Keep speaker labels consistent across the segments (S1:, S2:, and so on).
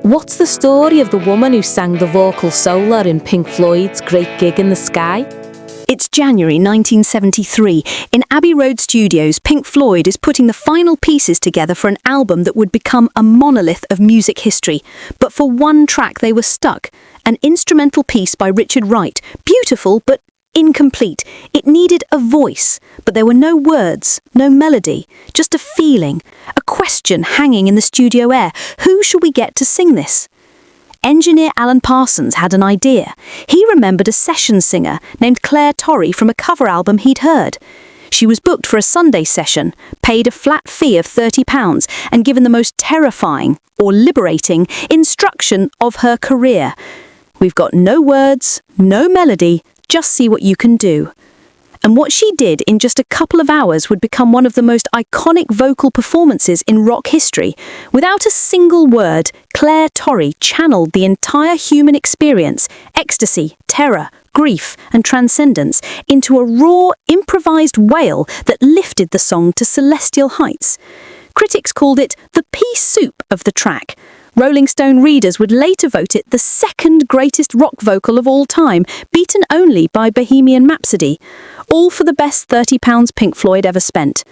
S1: What's the story of the woman who sang the vocal solo in Pink Floyd's Great Gig in the Sky?
S2: It's January 1973. In Abbey Road Studios, Pink Floyd is putting the final pieces together for an album that would become a monolith of music history. But for one track they were stuck, an instrumental piece by Richard Wright, beautiful but incomplete. It needed a voice, but there were no words, no melody, just a feeling, a question hanging in the studio air. Who shall we get to sing this? Engineer Alan Parsons had an idea. He remembered a session singer named Clare Torry from a cover album he'd heard. She was booked for a Sunday session, paid a flat fee of £30 and given the most terrifying, or liberating, instruction of her career. We've got no words, no melody, just see what you can do. And what she did in just a couple of hours would become one of the most iconic vocal performances in rock history. Without a single word, Clare Torry channeled the entire human experience, ecstasy, terror, grief, and transcendence, into a raw, improvised wail that lifted the song to celestial heights. Critics called it the pea soup of the track. Rolling Stone readers would later vote it the second greatest rock vocal of all time, beaten only by Bohemian Rhapsody. All for the best £30 Pink Floyd ever spent.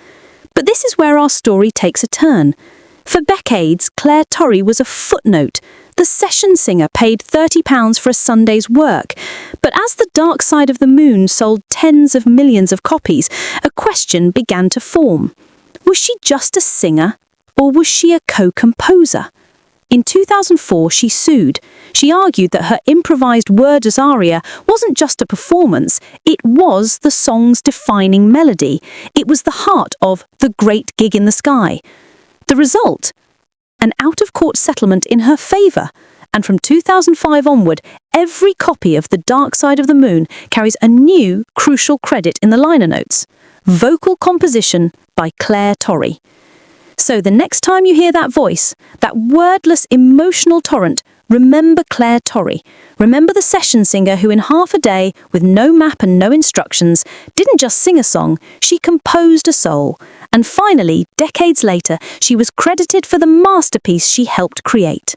S2: But this is where our story takes a turn. For decades, Clare Torry was a footnote. The session singer paid £30 for a Sunday's work. But as The Dark Side of the Moon sold tens of millions of copies, a question began to form. Was she just a singer, or was she a co-composer? In 2004, she sued. She argued that her improvised wordless aria wasn't just a performance, it was the song's defining melody. It was the heart of The Great Gig in the Sky. The result? An out-of-court settlement in her favour. And from 2005 onward, every copy of The Dark Side of the Moon carries a new, crucial credit in the liner notes. Vocal composition by Clare Torry. So the next time you hear that voice, that wordless emotional torrent, remember Clare Torry. Remember the session singer who in half a day, with no map and no instructions, didn't just sing a song, she composed a soul. And finally, decades later, she was credited for the masterpiece she helped create.